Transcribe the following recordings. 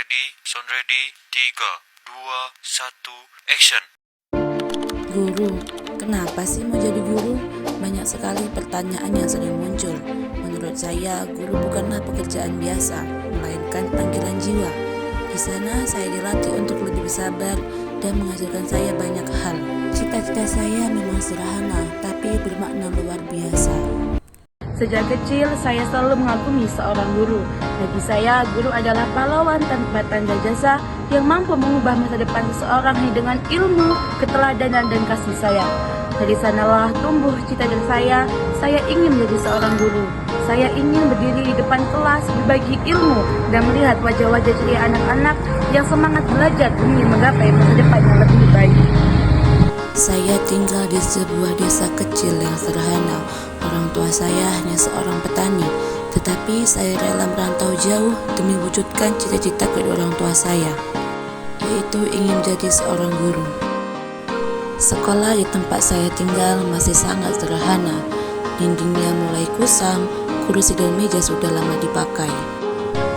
Sound ready, 3, 2, 1, action. Guru, kenapa sih mau jadi guru? Banyak sekali pertanyaan yang sering muncul. Menurut saya, guru bukanlah pekerjaan biasa, melainkan panggilan jiwa. Di sana saya dilatih untuk lebih bersabar dan mengajarkan saya banyak hal. Cita-cita saya memang sederhana, tapi bermakna luar biasa. Sejak kecil, saya selalu mengagumi seorang guru. Bagi saya, guru adalah pahlawan tanpa tanda jasa yang mampu mengubah masa depan seseorang hanya dengan ilmu, keteladanan, dan kasih sayang. Dari sanalah tumbuh cita-cita saya ingin menjadi seorang guru. Saya ingin berdiri di depan kelas, berbagi ilmu, dan melihat wajah-wajah ceria anak-anak yang semangat belajar demi menggapai masa depan yang lebih baik. Saya tinggal di sebuah desa kecil yang sederhana. Orang tua saya hanya seorang petani, tetapi saya rela merantau jauh demi wujudkan cita-cita kedua orang tua saya, yaitu ingin menjadi seorang guru. Sekolah di tempat saya tinggal masih sangat sederhana. Dindingnya mulai kusam, kursi dan meja sudah lama dipakai.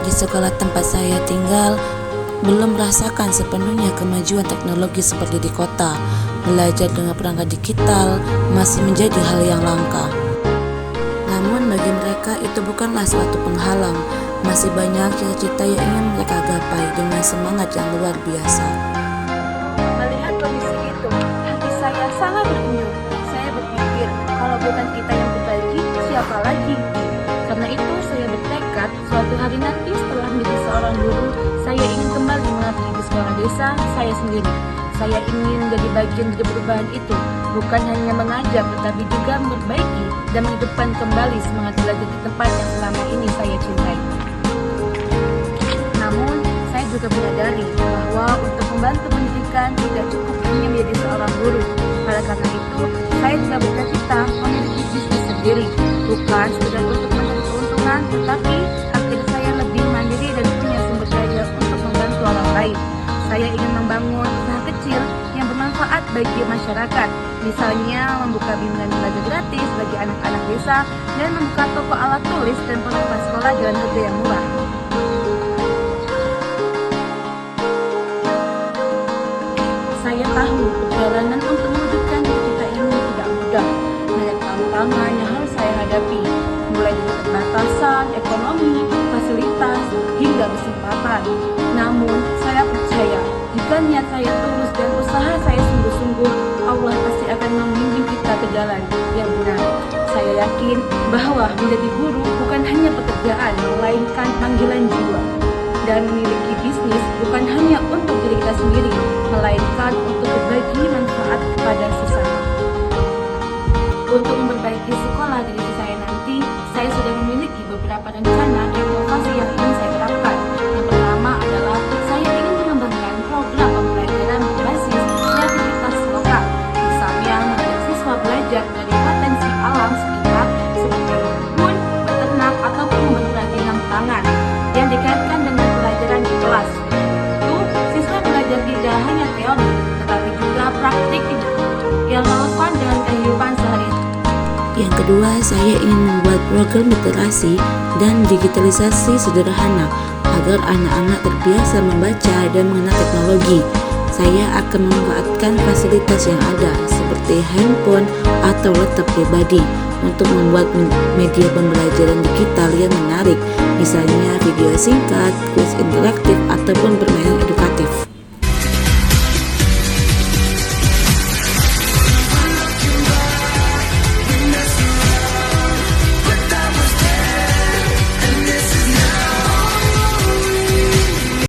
Di sekolah tempat saya tinggal belum merasakan sepenuhnya kemajuan teknologi seperti di kota. Belajar dengan perangkat digital masih menjadi hal yang langka. Namun bagi mereka itu bukanlah suatu penghalang. Masih banyak cita-cita yang ingin mereka gapai dengan semangat yang luar biasa. Melihat kondisi itu, hati saya sangat tersenyum. Saya berpikir, kalau bukan kita yang berbagi, siapa lagi? Karena itu saya bertekad, suatu hari nanti setelah menjadi seorang guru, saya ingin kembali mengabdi di sekolah desa saya sendiri. Saya ingin menjadi bagian dari perubahan itu, bukan hanya mengajar, tetapi juga memperbaiki dan menghidupkan kembali semangat belajar di tempat yang selama ini saya cintai. Namun, saya juga menyadari bahwa untuk membantu pendidikan tidak cukup hanya menjadi seorang guru. Oleh karena itu, saya juga bercita-cita memiliki bisnis sendiri, bukan sekedar untuk mencari keuntungan, tetapi agar saya lebih mandiri dan punya sumber daya untuk membantu orang lain. Saya ingin membangun usaha kecil yang bermanfaat bagi masyarakat, misalnya membuka bimbingan belajar gratis bagi anak-anak desa dan membuka toko alat tulis dan perlengkapan sekolah dengan harga yang murah. Saya tahu perjalanan untuk mewujudkan cita-cita ini tidak mudah. Banyak tantangan yang harus saya hadapi, mulai dari keterbatasan ekonomi, fasilitas, hingga kesempatan. Namun, saya percaya jika niat saya tulus dan usaha saya sungguh-sungguh, Allah pasti akan membimbing kita ke jalan yang benar. Saya yakin bahwa menjadi guru bukan hanya pekerjaan, melainkan panggilan jiwa. Dan memiliki bisnis bukan hanya untuk diri kita sendiri, melainkan untuk berbagi manfaat kepada sesama. Untuk memperbaiki sekolah di desa saya nanti, saya sudah memiliki beberapa rencana dan inovasi yang ingin saya terapkan. Yang pertama adalah saya ingin mengembangkan program pembelajaran berbasis kreativitas lokal, misalnya mengajak siswa belajar dari potensi alam sekitar seperti berkebun, beternak, ataupun membuat kerajinan tangan yang dikaitkan dengan pelajaran di kelas. Itu siswa belajar tidak hanya teori, tetapi juga praktik yang relevan dengan kehidupan sehari-hari. Yang kedua, saya ingin membuat program literasi dan digitalisasi sederhana agar anak-anak terbiasa membaca dan mengenal teknologi. Saya akan memanfaatkan fasilitas yang ada seperti handphone atau laptop pribadi untuk membuat media pembelajaran digital yang menarik, misalnya video singkat, kuis interaktif, ataupun permainan edukatif.